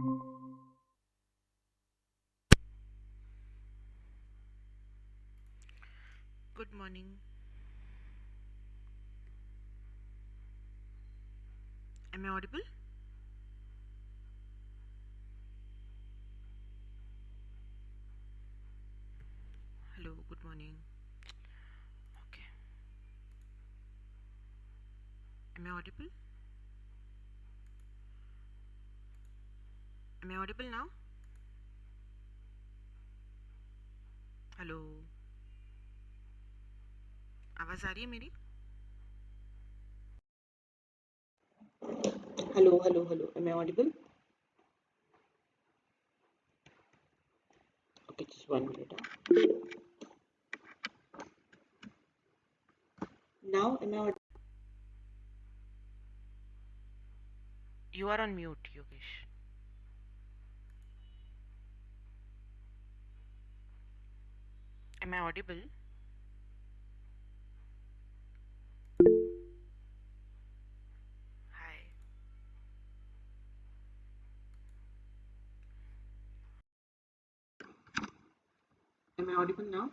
Good morning. Am I audible? Hello, good morning. Okay. Am I audible? Am I audible now? Hello. आवाज़ आ रही है मेरी? Hello, hello, hello. Am I audible? Okay, just 1 minute. Now, am I audible? You are on mute, Yogesh. Am I audible? Hi. Am I audible now?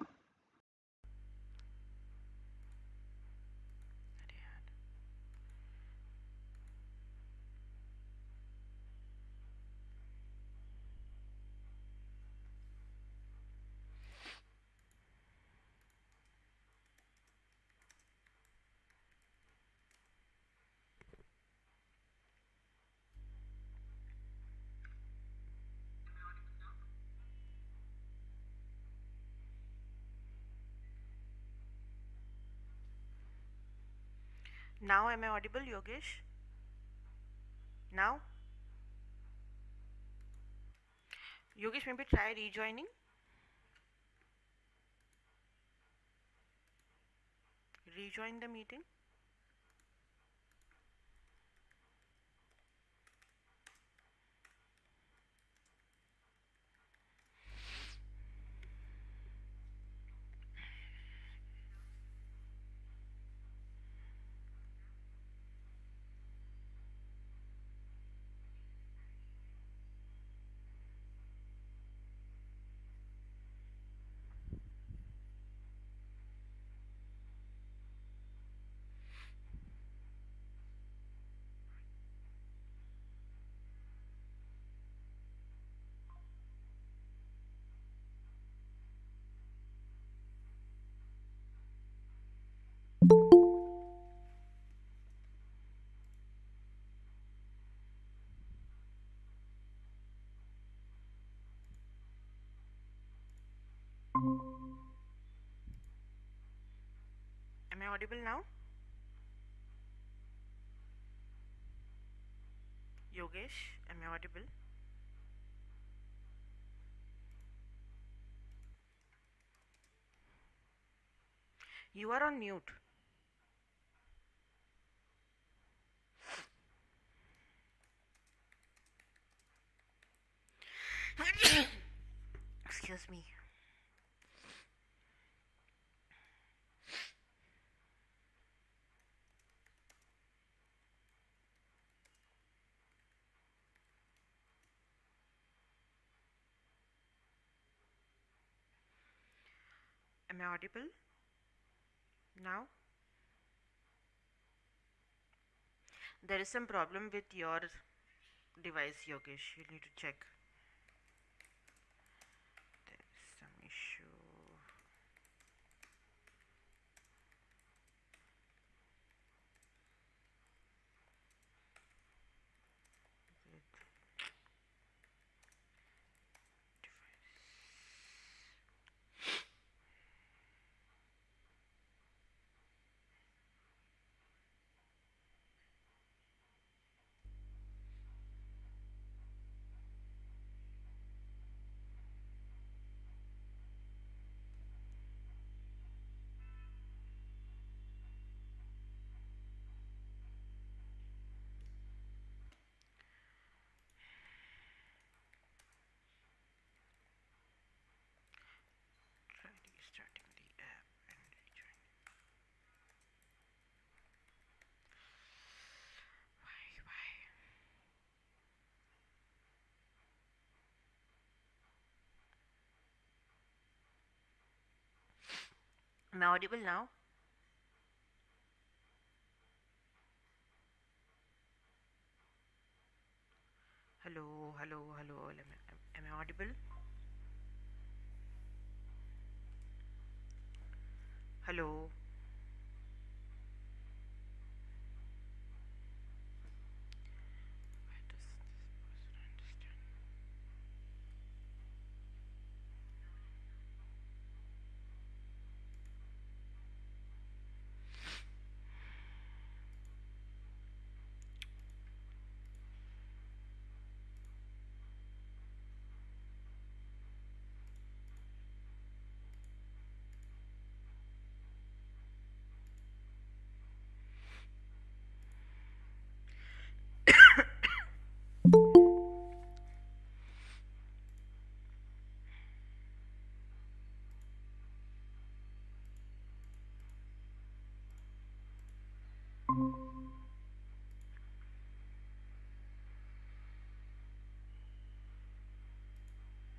अरे यार. Now am I audible, Yogesh? Now? Yogesh, maybe try rejoining. Rejoin the meeting. Am I audible now? Yogesh, am I audible? You are on mute. Excuse me. Am I audible now? There is some problem with your device, Yogesh. You need to check. There is some issue. With Am I audible now? Hello, hello, hello. Am I audible? Hello. Why does this person understand?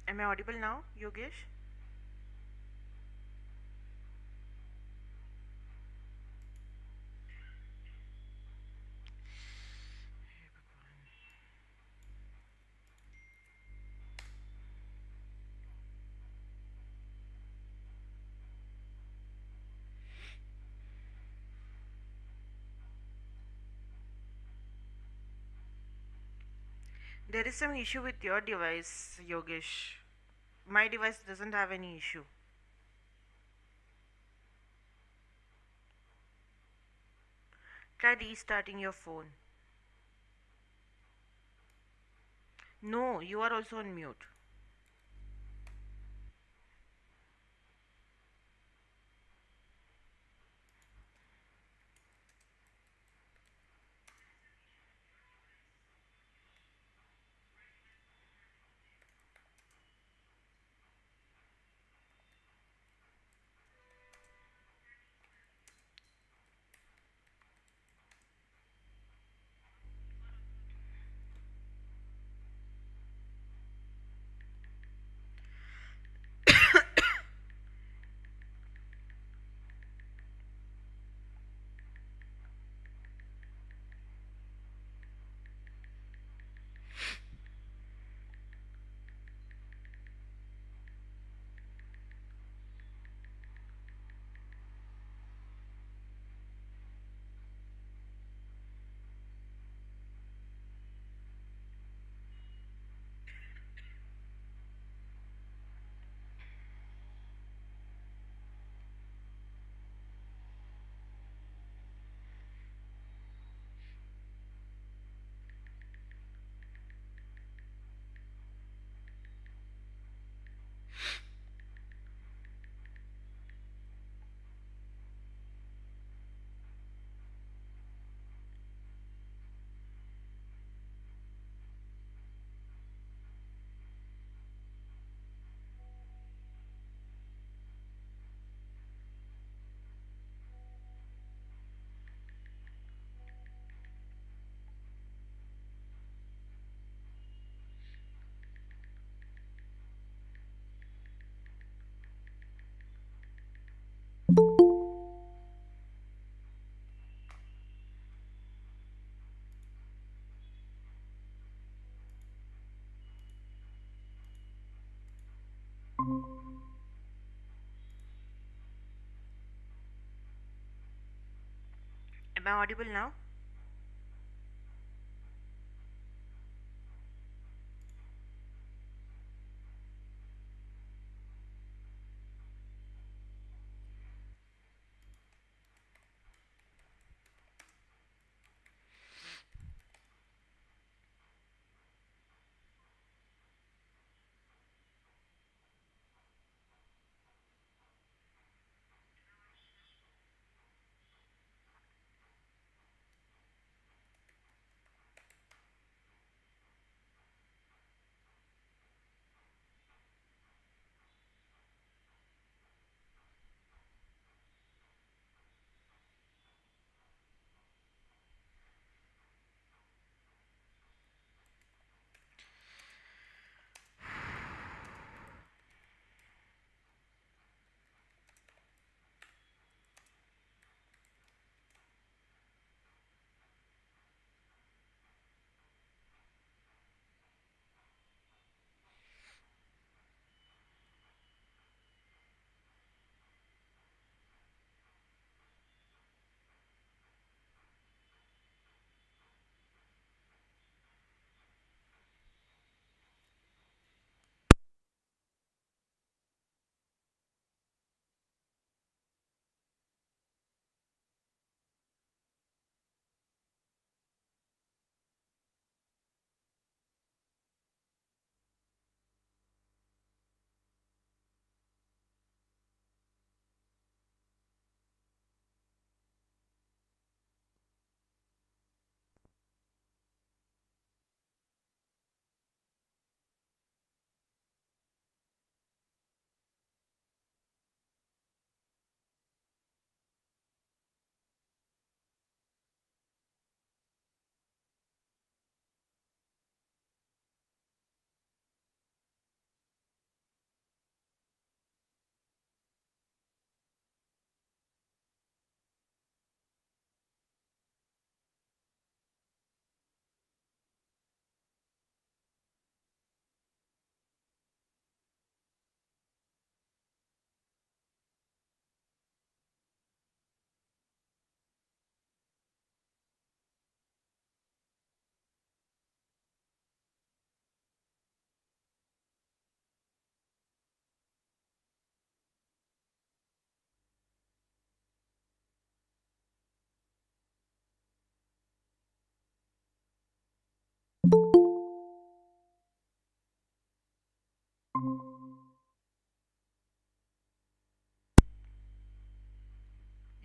Am I audible now, Yogesh? There is some issue with your device, Yogesh. My device doesn't have any issue. Try restarting your phone. No, you are also on mute. Am I audible now?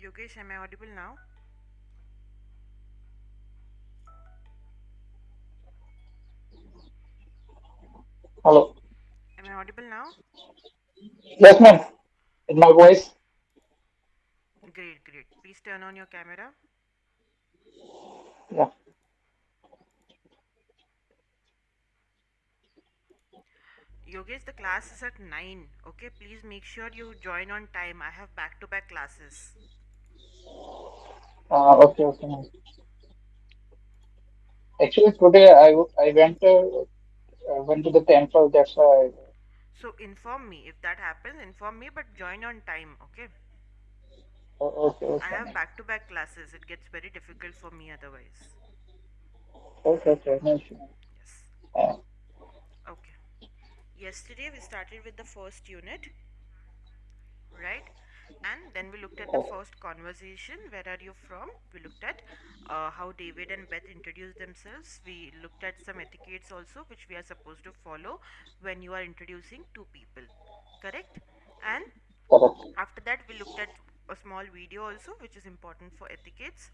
Yogesh, am I audible now? Hello. Am I audible now? Yes, ma'am. In my voice. Great, great. Please turn on your camera. Yeah. Yogesh, the class is at 9. Okay, please make sure you join on time. I have back to back classes. Okay, okay, ma'am. Actually, today I went to the temple. That's why. So inform me if that happens. Inform me, but join on time. Okay. Okay, I okay, have ma'am. back to back classes. It gets very difficult for me otherwise. Okay, okay. No issue. Yes. Uh, Okay. Yesterday we started with the first unit, right? And then we looked at the okay, first conversation. Where are you from? We looked at how David and Beth introduced themselves. We looked at some etiquettes also, which we are supposed to follow when you are introducing two people. Correct? And correct. after that, we looked at a small video also, which is important for etiquettes.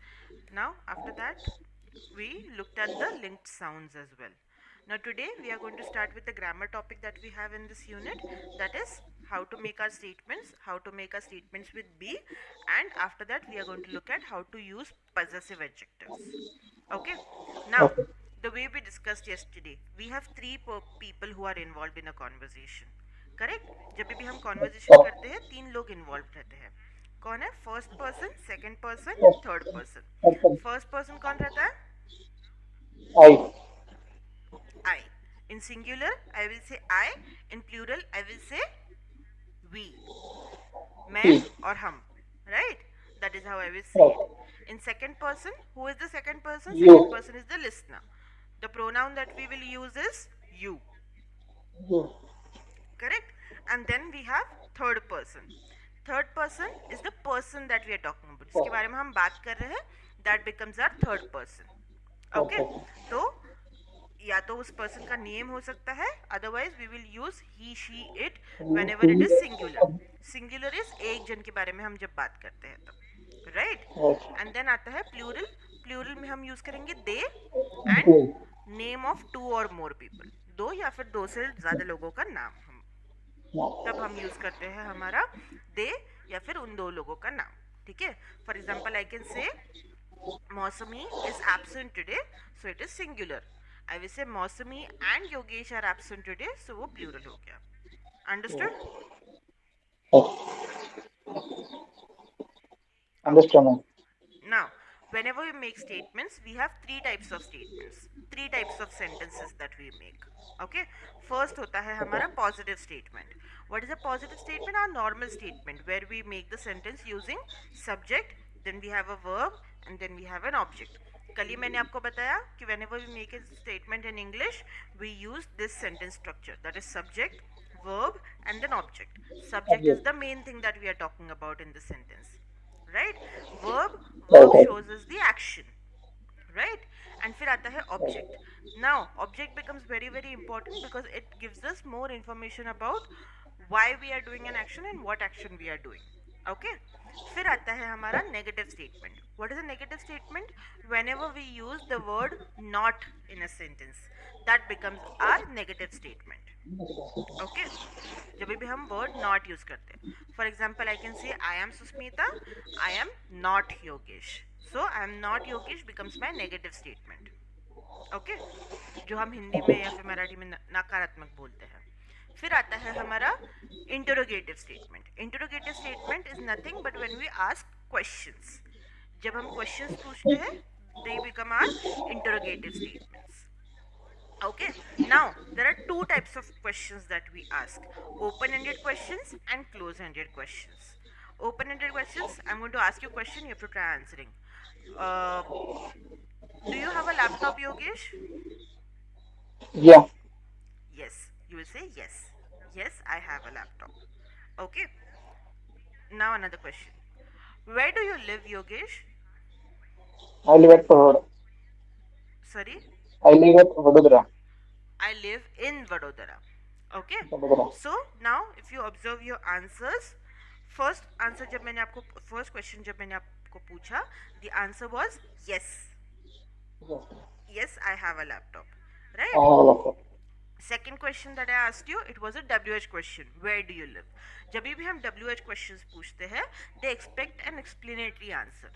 Now, after that, we looked at the linked sounds as well. Now, today we are going to start with the grammar topic that we have in this unit, that is how to make our statements, how to make our statements with be, and after that, we are going to look at how to use possessive adjectives. Okay, now Okay, the way we discussed yesterday, we have three people who are involved in a conversation. Correct, जब भी हम conversation correct. करते हैं तीन लोग involve रहते हैं. कौन है? First person, second person Yes. And third person. Okay. First person कौन रहता है? I. I. In singular I will say I, in plural I will say we, मैं He. और हम, right? That is how I will say it. Right. In second person, who is the second person? Second You. person is the listener. The pronoun that we will use is you. You. Correct? And then we have third person. Third person is the person that we are talking about, जिसके Okay. बारे में हम बात कर रहे हैं. That becomes our third person. Okay? Okay. तो या तो उस पर्सन का नेम हो सकता है, otherwise we will use he she it whenever it is singular. Singular is एक जन के बारे में हम जब बात करते हैं तब, राइट? Right. एंड देन आता है प्लूरल. प्लूरल में हम यूज करेंगे they and They. Name of two और मोर पीपल. दो या फिर दो से ज्यादा लोगों का नाम हम तब No. हम यूज करते हैं हमारा दे या फिर उन दो लोगों का नाम. ठीक है? फॉर एग्जाम्पल आई कैन से Mosami is absent today, so it is singular. I will say Mosami and Yogesh are absent today, so वो plural हो गया. Understood? Okay. Okay. Understand, ma'am. Now, whenever we make statements, we have three types of statements, three types of sentences that we make. Okay. First होता है Okay. हमारा positive statement. What is a positive statement? Our normal statement where we make the sentence using subject, then we have a verb, and then we have an object. कल ही मैंने आपको बताया कि whenever we make a statement in English, we use this sentence structure, that is subject, verb, and then object. Subject is Object. the main thing that we are talking about in the sentence, right? verb Right. verb Right. shows us the action, right? And फिर आता है object. Now object becomes very very important because it gives us more information about why we are doing an action and what action we are doing. Okay. फिर आता है हमारा negative statement. What is a negative statement? Whenever we use the word not in a sentence, that becomes our negative statement. Okay. जब भी हम word not use करते हैं, for example I can say I am Sushmita, I am not Yogesh. So I am not Yogesh becomes my negative statement. Okay, जो हम हिंदी में या Okay. फिर मराठी में नकारात्मक बोलते हैं. फिर आता है हमारा interrogative statement. Interrogative statement is nothing but when we ask questions. जब हम क्वेश्चंस पूछते हैं, they become are interrogative statements. Okay, now there are two types of questions that we ask: open ended questions and close ended questions. Open ended questions, I'm going to ask you a question, you have to try answering. Uh, do you have a laptop, Yogesh? Yeah. Yes, you will say yes. Yes, I have a laptop. Okay, now another question. Where do you live, Yogesh? I live at Vadodara. Sorry? I live at Vadodara. I live in Vadodara. Okay. Vadodara. So now if you observe your answers, first question जब मैंने आपको पूछा, the answer was yes. Yes. Yes, I have a laptop. I Right? have a laptop. Second question that I asked you, it was a WH question. Where do you live? जब भी हम WH questions पूछते हैं, they expect an explanatory answer.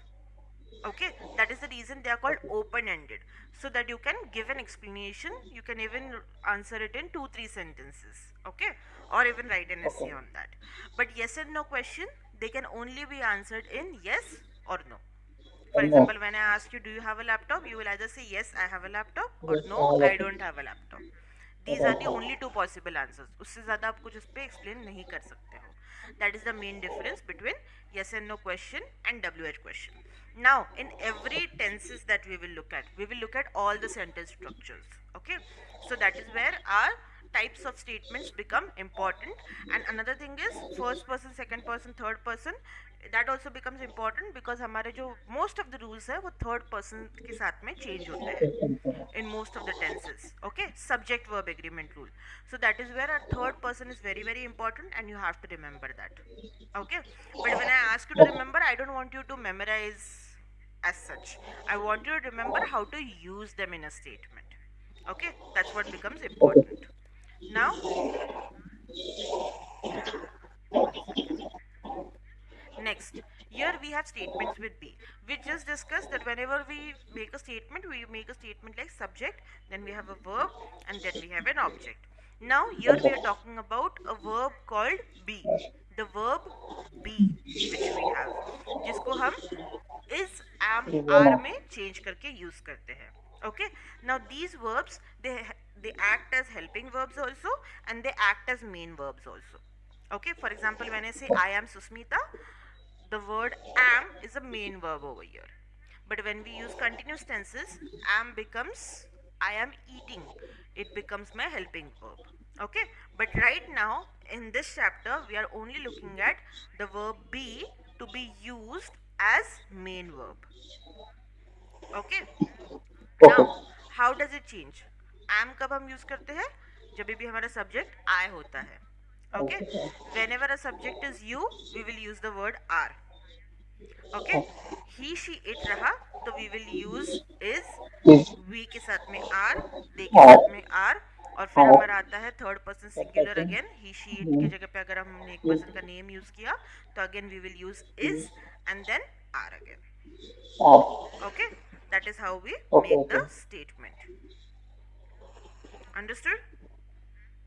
Okay, that is the reason they are called Okay. open-ended, so that you can give an explanation. You can even answer it in 2-3 sentences. Okay, or even write an Okay. essay on that. But yes and no question, they can only be answered in yes or no. For No. example, when I ask you, do you have a laptop? You will either say, yes, I have a laptop, or Yes, I no, have a I laptop. don't have a laptop. I These are don't the have. only two possible answers. उससे ज़्यादा आप कुछ उस पर explain नहीं कर सकते हो. That is the main difference between yes and no question and WH question. Now, in every tenses that we will look at all the sentence structures. Okay, so that is where our types of statements become important. And another thing is first person, second person, third person, that also becomes important because हमारे जो most of the rules है वो third person के साथ में change होते हैं in most of the tenses. Okay, subject verb agreement rule. So that is where our third person is very very important, and you have to remember that. Okay, but when I ask you to remember, I don't want you to memorize as such. I want you to remember how to use them in a statement. Okay, that's what becomes Okay. important. Now, one second. Next, here we have statements with be. We just discussed that whenever we make a statement like subject, then we have a verb, and then we have an object. Now, here we are Okay. talking about a verb called be. The verb be, which we have, जिसको हम is, am, Is are one. में change करके use करते हैं. Okay. Now these verbs, they act as helping verbs also, and they act as main verbs also. Okay. For example, when I say I am Susmita, the word am is a main verb over here. But when we use continuous tenses, am becomes I am eating. It becomes my helping verb. Okay? But right now, in this chapter, we are only looking at the verb be to be used as main verb. Okay? Okay. Now, how does it change? am कब हम use करते हैं? जब भी हमारा subject I होता है. Okay? Okay. Whenever a subject is you, we will use the word are. Okay, he she it रहा तो we will use is, Is we के साथ में are, they के are साथ में are, और फिर are हमारा आता है third person that singular person again. He she it की is जगह पे अगर हमने एक is पर्सन का नेम यूज किया तो again we will use is is and then are again. are. Okay, that is how we Okay. make the Okay. statement. Understood?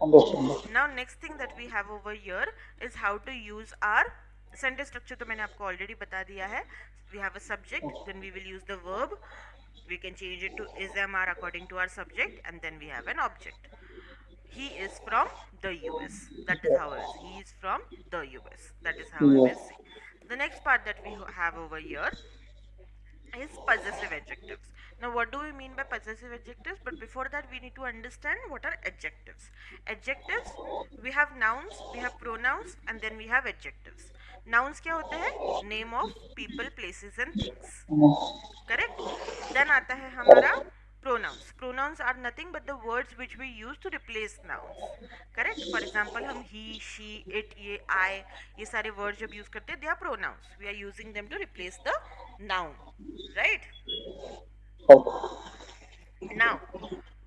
Understand. Now next thing that we have over here is how to use our sentence structure. तो मैंने आपको already बता दिया है. We have a subject, then we will use the verb. We can change it to is, am, are according to our subject, and then we have an object. He is from the US. That is how it is. He is from the US. That is how I Yes. will say. The next part that we have over here is possessive adjectives. Now, what do we mean by possessive adjectives? But before that, we need to understand what are adjectives. Adjectives, we have nouns, we have pronouns, and then we have adjectives. Nouns क्या होते हैं? Name of people, places, and things. Correct? Then आता है हमारा pronouns. Pronouns are nothing but the words which we use to replace nouns. Correct? For example, हम he, she, it, ये, I, ये सारे words जब use करते हैं, they are pronouns. We are using them to replace the noun. Right? Okay. Now,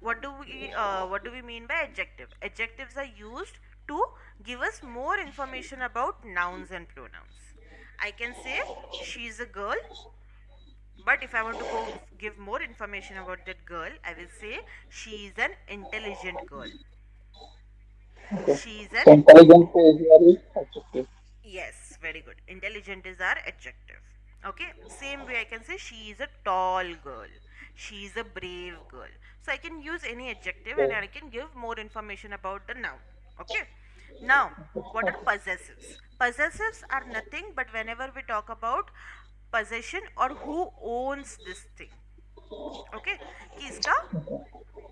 what do we mean by adjective? Adjectives are used to give us more information about nouns and pronouns. I can say she is a girl, but if I want to give more information about that girl, I will say she is an intelligent girl. Okay. She is an So intelligent is your adjective. Yes, very good. Intelligent is our adjective. Okay, same way I can say she is a tall girl. She is a brave girl. So I can use any adjective and I can give more information about the noun. Okay, now what are possessives? Possessives are nothing but whenever we talk about possession or who owns this thing. Okay, कि इसका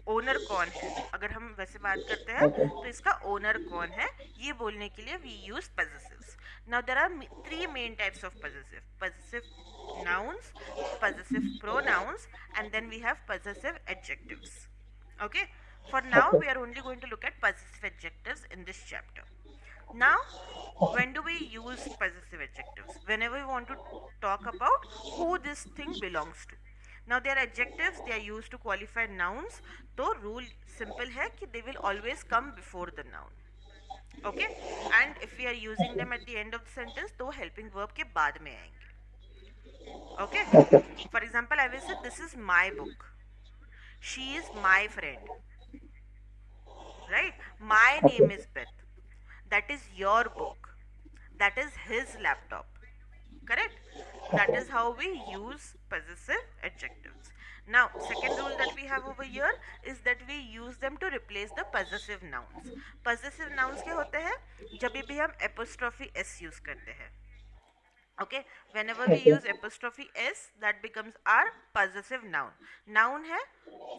owner कौन है. अगर हम वैसे बात करते हैं Okay. तो इसका ओनर कौन है ये बोलने के लिए we use possessives. Now there are three main types of possessive nouns, possessive pronouns, and then we have possessive adjectives. Okay, for now Okay. we are only going to look at possessive adjectives in this chapter. Now, when do we use possessive adjectives? Whenever we want to talk about who this thing belongs to. Now, they are adjectives, they are used to qualify nouns. तो rule simple है कि they will always come before the noun. Okay? And if we are using them at the end of the sentence, तो helping verb के बाद में आएंगे. Okay? Okay. For example, I will say, this is my book. She is my friend. Right? My name Okay. is Beth. That is your book. That is his laptop. Correct? That Okay. is how we use possessive adjectives. Now, second rule that we have over here is that we use them to replace the possessive nouns. Possessive nouns क्या होते हैं? जब भी हम apostrophe s use करते हैं. Okay, whenever we Okay. use apostrophe s, that becomes our possessive noun. Noun है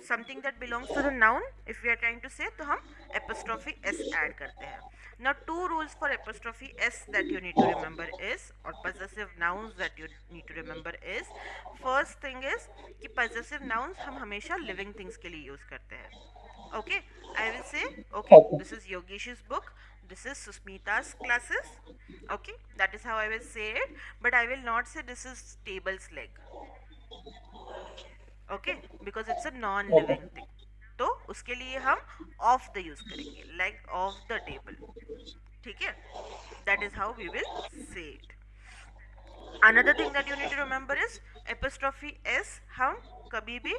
something that belongs to the noun. If we are trying to say, तो हम apostrophe s add करते हैं. Now, two rules for apostrophe s that you need to remember is, or possessive nouns that you need to remember is, first thing is कि possessive nouns हम हमेशा living things के लिए use करते हैं. Okay, I will say, okay, Okay. this is Yogesh's book, this is Susmita's classes. Okay, that is how I will say it, but I will not say this is table's leg. Okay, because it's a non Okay. living thing. तो उसके लिए हम of the use करेंगे, like of the table. ठीक है, that is how we will say it. Another thing that you need to remember is apostrophe S हम कभी भी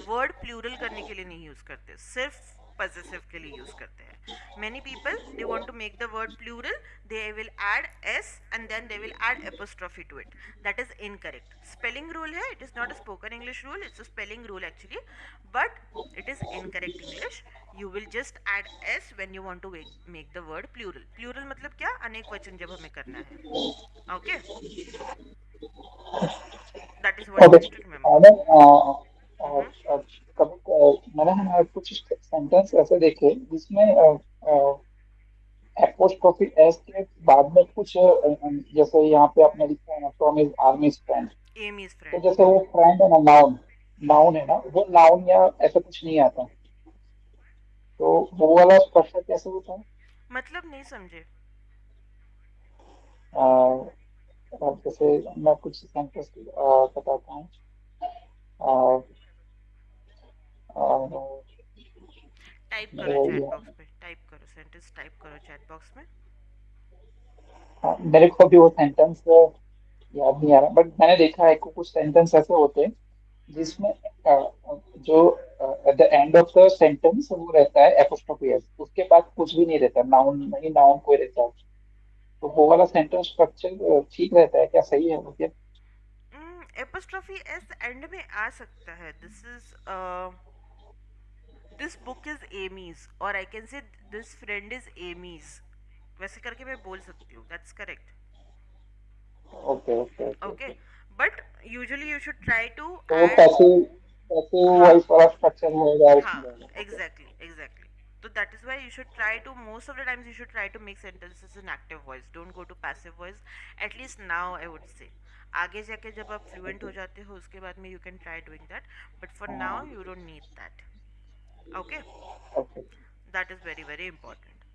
वर्ड प्लूरल करने के लिए नहीं यूज करते, सिर्फ possessive के लिए यूज करते हैं. Many people, they want to make the word plural, they will add s and then they will add apostrophe to it. That is incorrect. Spelling rule है, it is not a spoken English rule, it's a spelling rule actually, but it is incorrect English. You will just add s when you want to make the word plural. Plural मतलब क्या? अनेक वचन जब हमें करना है. Okay, that is what you Okay. need to remember. Ma'am Mm-hmm. कभी मैंने है ना कुछ सेंटेंस ऐसे देखे जिसमें एपोस्ट्रोफी एस के बाद में कुछ जैसे यहाँ पे आपने लिखा है ना from his army friend. Amy's तो friend. जैसे वो फ्रेंड है ना नाउन, नाउन है ना वो नाउन या ऐसा कुछ नहीं आता. तो वो वाला स्ट्रक्चर कैसे होता है? मतलब नहीं समझे. अ, जैसे मैं कुछ सेंटेंस बताता हूँ. अ, अ, टाइप करो मेरे चैट ये बॉक्स पे, टाइप करो सेंटेंस, टाइप करो चैट बॉक्स में. हाँ, मेरे को भी वो सेंटेंस याद नहीं आ रहा बट मैंने देखा है कि कुछ सेंटेंस ऐसे होते हैं हम्म. जिसमें जो at the end of the sentence वो रहता है एपोस्ट्रोफी एस, उसके बाद कुछ भी नहीं रहता, नाउन नहीं नाउन कोई रहता है. तो वो वाला सेंटेंस स्ट्रक्चर ठीक रहता है क्या, सही है वो क्या? एपोस्ट्रॉफी एस एंड में आ सकता है. This is this book is Amy's, और I can say this friend is Amy's. वैसे करके मैं बोल सकती हूँ, that's correct. Okay okay okay okay, okay. But usually you should try to तो वो ऐड. पैसिव पैसिव हाँ, वॉइस वाला स्ट्रक्चर होगा हाँ, उसमें रहेगा. Okay. Exactly exactly. So that is why you should try to, most of the times you should try to make sentences in active voice. Don't go to passive voice. At least now I would say. आगे जाके जब आप fluent हो जाते हो उसके बाद में you can try doing that. But for now हाँ. you don't need that. Okay, okay. that is very very important.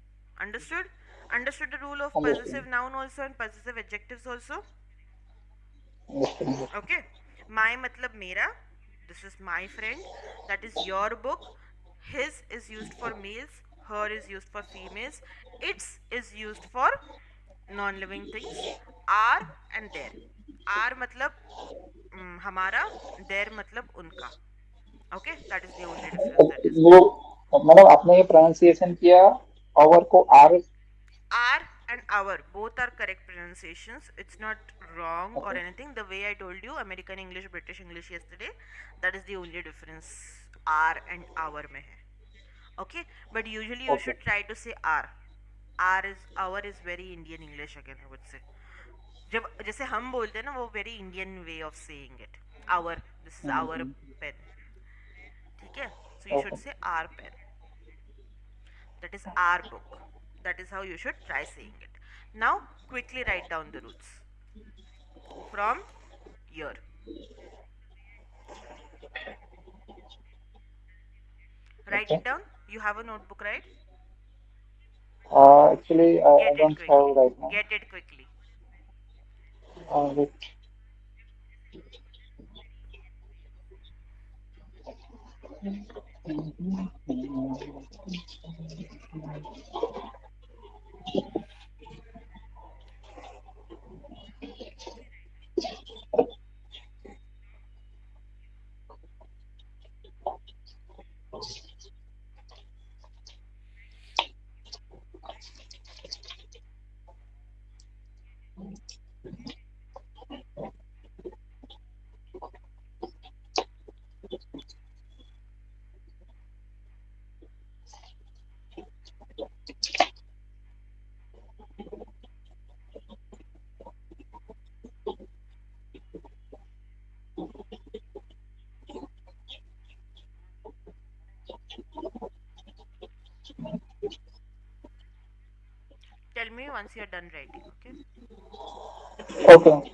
Understood? Understood the rule of understand. possessive noun also and possessive adjectives also. Understand. Okay, my मतलब मेरा. This is my friend. That is your book. His is used for males. Her is used for females. Its is used for non-living things. Our and their. Our मतलब हमारा. Their मतलब उनका. Okay, that is the only difference that is वो there. मतलब आपने ये pronunciation किया और को are. Our and our both are correct pronunciations. It's not wrong or okay anything. The way I told you, American English, British English yesterday, that is the only difference. Our and our में है. Okay, but usually you okay should try to say our. Our is very Indian English again, I would say. जब जैसे हम बोलते हैं ना, वो very Indian way of saying it. Our, this is our pen. ठीक है? So you should okay. say our pen. That is our book. That is how you should try saying it. Now, quickly write down the rules from here. Write okay. it down. You have a notebook, right? Actually, I Get it don't have quickly. right now. Get it quickly. Wait. Tell me once you're done writing, okay? Okay.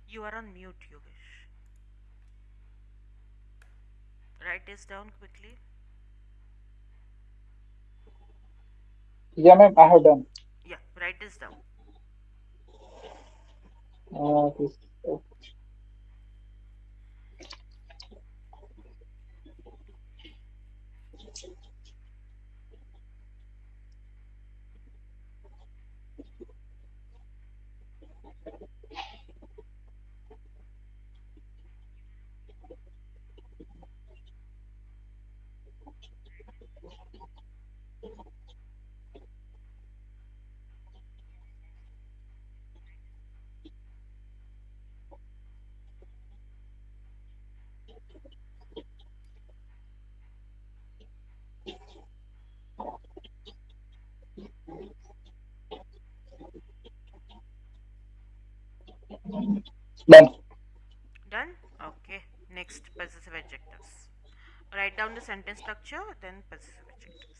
You are on mute, Yogesh. Write this down quickly. Yeah, ma'am, I have done. Yeah, write this down. This, done. Done? Okay. Next, possessive adjectives. Write down the sentence structure, then possessive adjectives.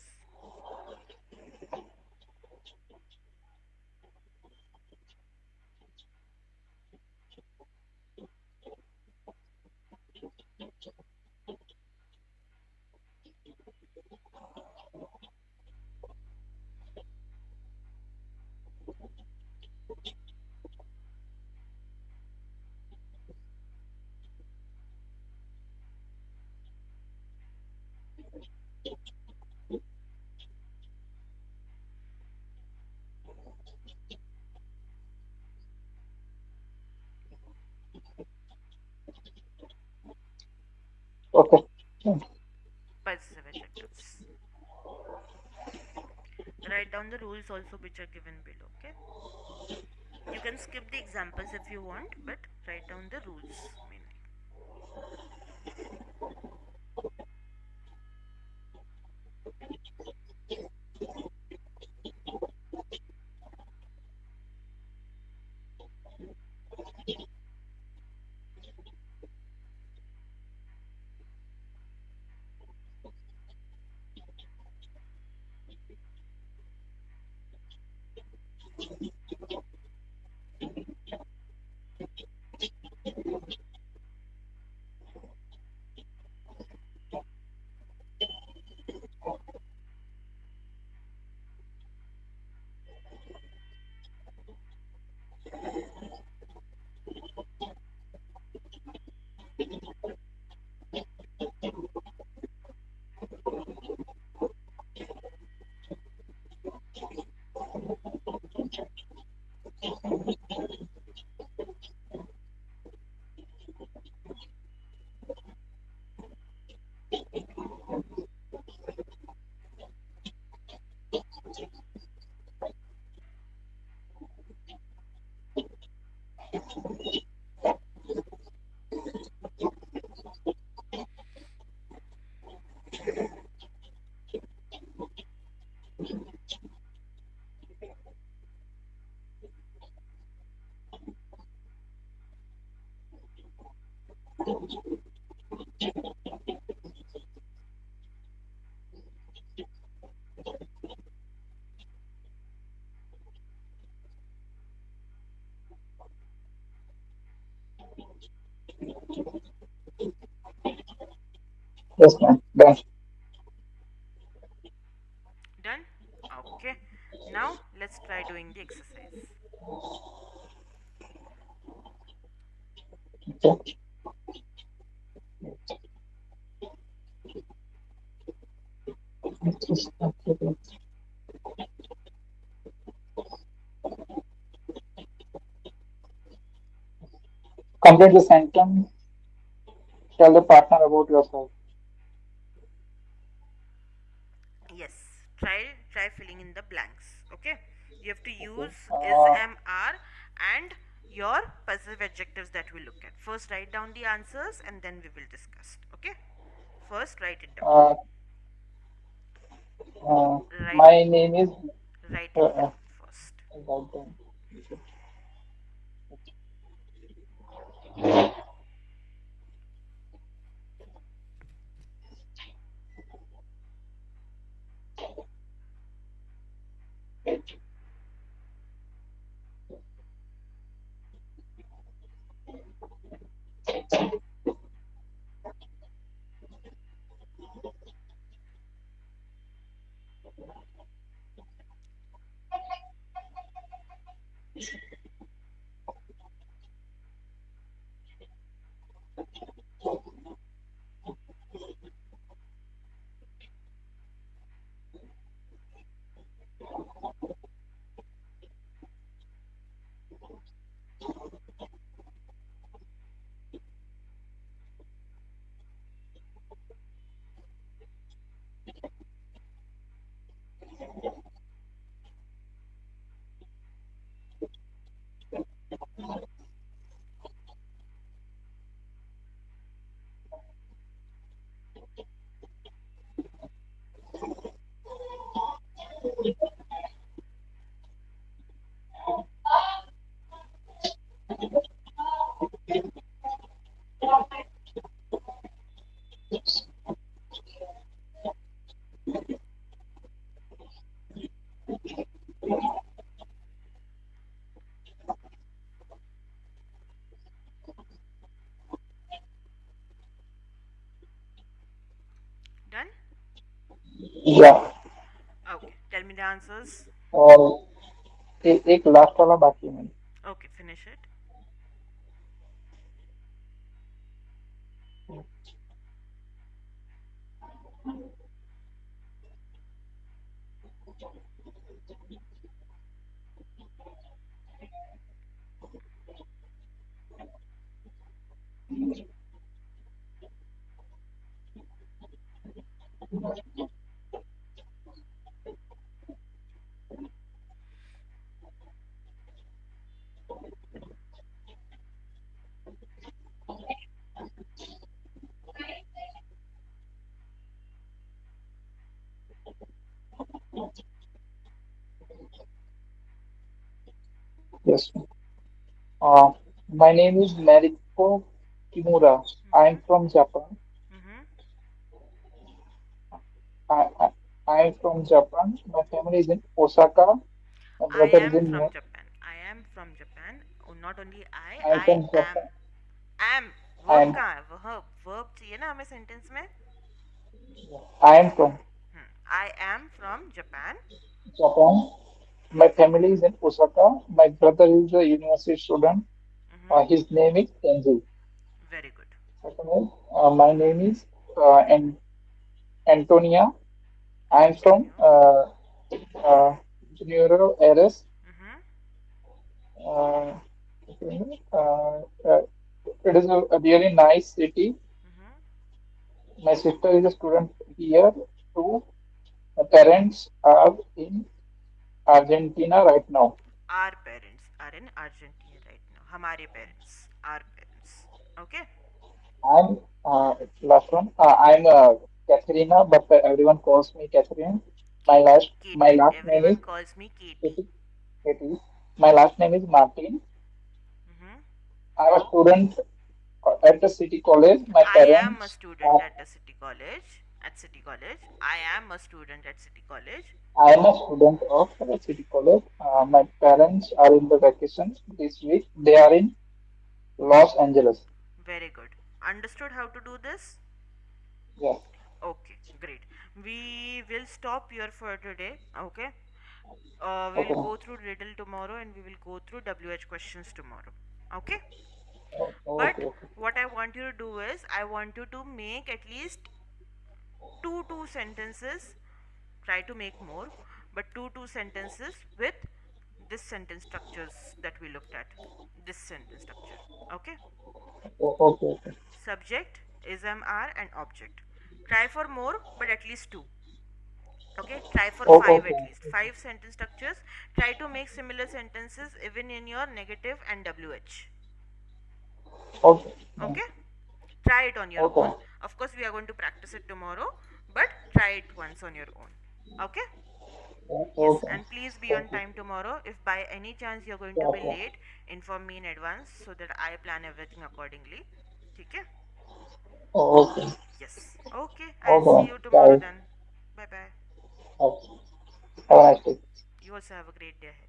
Okay. Possessive adjectives. Write down the rules also which are given below, okay? You can skip the examples if you want, but write down the rules meanwhile. Yes, ma'am. Done. Done? Okay. Now let's try doing the exercise. Okay. Complete the sentence. Tell the partner about yourself. Yes. Try filling in the blanks. Okay. You have to Okay. use is, am, are, and your possessive adjectives that we look at. First, write down the answers and then we will discuss. Okay. First, write it down. Uh, Write it. my name is. Write Uh, it uh, down first. write down. Done? Yeah. Okay. Tell me the answers. और एक last वाला बाकी है ma'am. Okay, finish it. Yes. Uh, my name is Mariko Kimura. I am Mhm. from Japan. Mhm. I, I, I am from Japan. My family is in Osaka. My I brother is am in. from Japan. I am from Japan. Oh, not only I. I am I from am. Japan. Am. I Verb am. कहाँ है? Verb चाहिए ना हमें sentence में. I am from I am from Japan. Japan. My family is in Osaka. My brother is a university student. Mhm. His name is Kenji. Very good. Second is, my name is Antonia. I am from Antonio. uh, Junior Aires. Mhm. Uh, it is a really nice city. Mhm. My sister is a student here too. My parents are in Argentina right now. Our parents are in Argentina right now. हमारे parents. Our parents. Okay. I'm last one. I'm Katharina, but everyone calls me Catherine. Katie. My Katie. last name is Everyone calls me Katie. Katie. Katie. My last name is Martin. Mhm. I'm a student at the city college. My I am a parents student are. at the city college. At city college. I am a student at city college. I am a student of city college. My parents are in the vacations this week. They are in Los Angeles. Very good. Understood how to do this? Yes. Okay, great. We will stop here for today. Okay. We Okay, will ma'am. go through riddle tomorrow and we will go through WH questions tomorrow. Okay. But Okay, okay. what I want you to do is I want you to make at least two sentences. Try to make more, but two sentences with this sentence structures that we looked at. This sentence structure. Okay. Okay, okay. Subject is MR and object. Try for more, but at least two. Okay, try for Okay, five, okay. at least five sentence structures. Try to make similar sentences even in your negative and WH. Okay, ma'am. Okay, try it on your Okay, own. ma'am. Of course, we are going to practice it tomorrow, but try it once on your own. Okay. Yes, Okay, ma'am. and please be on Thank you. time tomorrow. If by any chance you're going to be Okay. late, inform me in advance so that I plan everything accordingly. Okay. Okay. Yes. Okay, I'll Okay, see ma'am. you tomorrow Bye. then. Bye bye. Okay. Have a nice day. You also have a great day ahead.